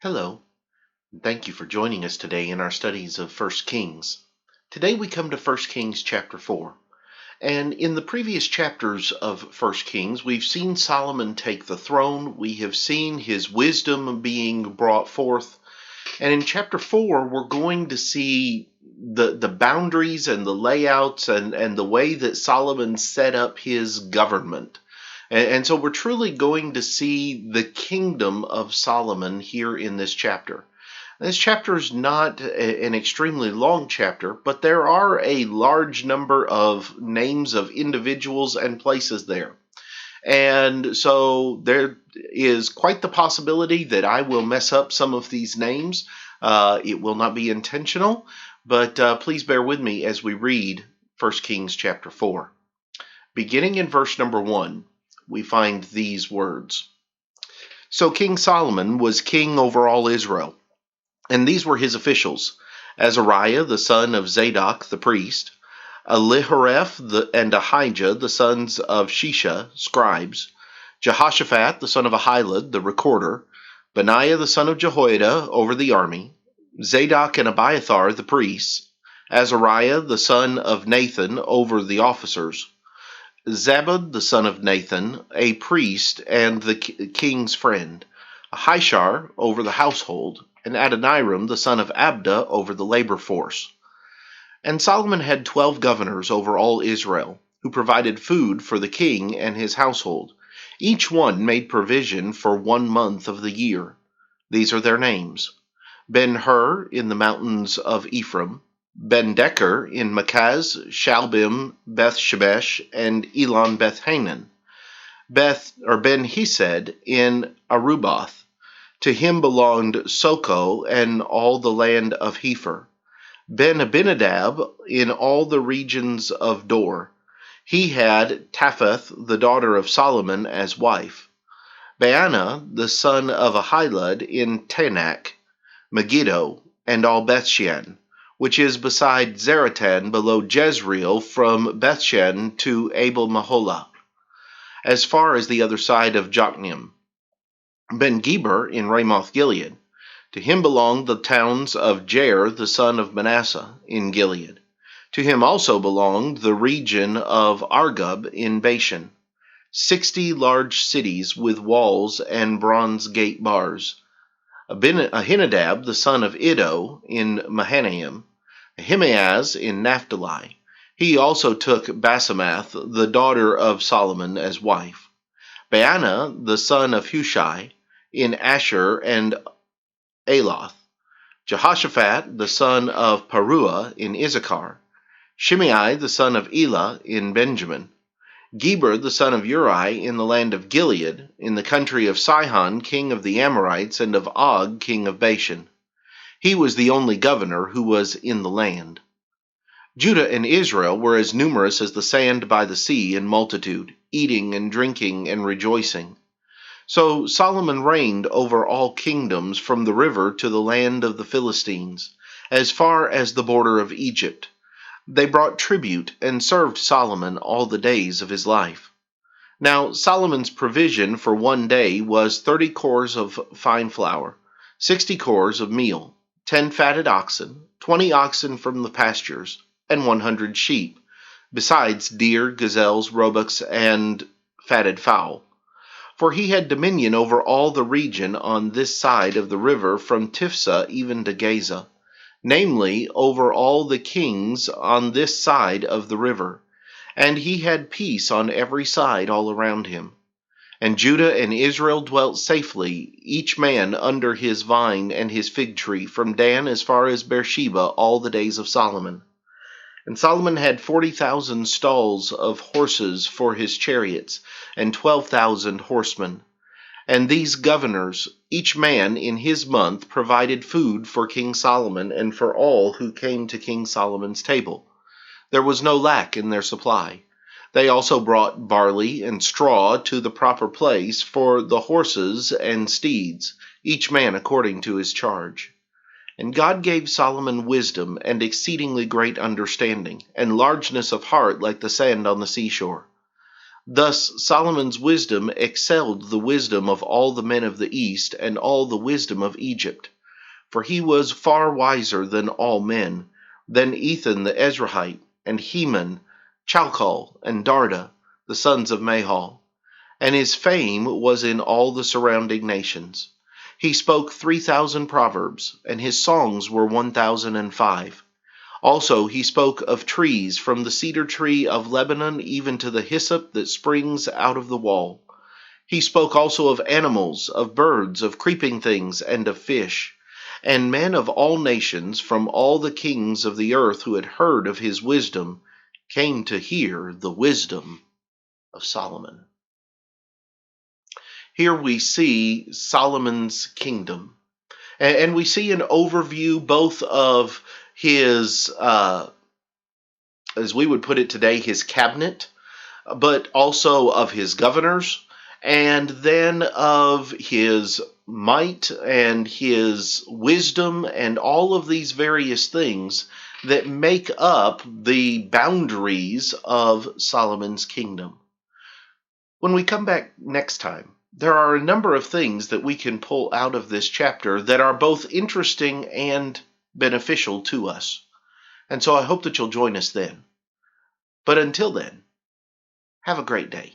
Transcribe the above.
Hello, and thank you for joining us today in our studies of First Kings. Today we come to First Kings chapter 4. And in the previous chapters of First Kings, we've seen Solomon take the throne, we have seen his wisdom being brought forth, and in chapter 4 we're going to see the boundaries and the layouts and the way that Solomon set up his government. And so we're truly going to see the kingdom of Solomon here in this chapter. This chapter is not an extremely long chapter, but there are a large number of names of individuals and places there. And so there is quite the possibility that I will mess up some of these names. It will not be intentional, but please bear with me as we read 1 Kings chapter 4. Beginning in verse number 1, we find these words. So King Solomon was king over all Israel. And these were his officials: Azariah the son of Zadok the priest, Elihoreph and Ahijah the sons of Shisha, scribes, Jehoshaphat the son of Ahilud the recorder, Benaiah the son of Jehoiada over the army, Zadok and Abiathar the priests, Azariah the son of Nathan over the officers, Zabud the son of Nathan, a priest and the king's friend, Ahishar over the household, and Adoniram the son of Abda over the labor force. And Solomon had 12 governors over all Israel, who provided food for the king and his household. Each one made provision for 1 month of the year. These are their names: Ben-Hur in the mountains of Ephraim, Ben-Decker in Makaz, Shalbim, Beth-Shemesh, and Elon Beth-Hanan, Ben-Hesed in Aruboth. To him belonged Soko and all the land of Hepher. Ben-Abinadab in all the regions of Dor. He had Tapheth, the daughter of Solomon, as wife. Baana, the son of Ahilud, in Tanakh, Megiddo, and all Bethshan, which is beside Zaratan below Jezreel from Bethshan to Abel-Maholah, as far as the other side of Jokneam. Ben-Geber in Ramoth Gilead. To him belonged the towns of Jair the son of Manasseh in Gilead. To him also belonged the region of Argob in Bashan, 60 large cities with walls and bronze gate bars. Ahinadab the son of Iddo in Mahanaim, Ahimaaz in Naphtali. He also took Basemath, the daughter of Solomon, as wife. Baana the son of Hushai in Asher and Aloth. Jehoshaphat the son of Paruah in Issachar. Shimei the son of Elah in Benjamin. Geber the son of Uri in the land of Gilead, in the country of Sihon king of the Amorites and of Og king of Bashan. He was the only governor who was in the land. Judah and Israel were as numerous as the sand by the sea in multitude, eating and drinking and rejoicing. So Solomon reigned over all kingdoms from the river to the land of the Philistines, as far as the border of Egypt. They brought tribute and served Solomon all the days of his life. Now Solomon's provision for 1 day was 30 cors of fine flour, 60 cors of meal, 10 fatted oxen, 20 oxen from the pastures, and 100 sheep, besides deer, gazelles, roebucks, and fatted fowl. For he had dominion over all the region on this side of the river from Tiphsah even to Gaza, namely, over all the kings on this side of the river. And he had peace on every side all around him. And Judah and Israel dwelt safely, each man under his vine and his fig tree, from Dan as far as Beersheba, all the days of Solomon. And Solomon had 40,000 stalls of horses for his chariots, and 12,000 horsemen. And these governors, each man in his month, provided food for King Solomon and for all who came to King Solomon's table. There was no lack in their supply. They also brought barley and straw to the proper place for the horses and steeds, each man according to his charge. And God gave Solomon wisdom and exceedingly great understanding, and largeness of heart like the sand on the seashore. Thus Solomon's wisdom excelled the wisdom of all the men of the East and all the wisdom of Egypt. For he was far wiser than all men, than Ethan the Ezrahite, and Heman, Chalcol, and Darda, the sons of Mahol. And his fame was in all the surrounding nations. He spoke 3,000 proverbs, and his songs were 1,005. Also he spoke of trees, from the cedar tree of Lebanon even to the hyssop that springs out of the wall. He spoke also of animals, of birds, of creeping things, and of fish. And men of all nations, from all the kings of the earth who had heard of his wisdom, came to hear the wisdom of Solomon. Here we see Solomon's kingdom. And we see an overview both of his, as we would put it today, his cabinet, but also of his governors, and then of his might and his wisdom and all of these various things that make up the boundaries of Solomon's kingdom. When we come back next time, there are a number of things that we can pull out of this chapter that are both interesting and beneficial to us. And so I hope that you'll join us then. But until then, have a great day.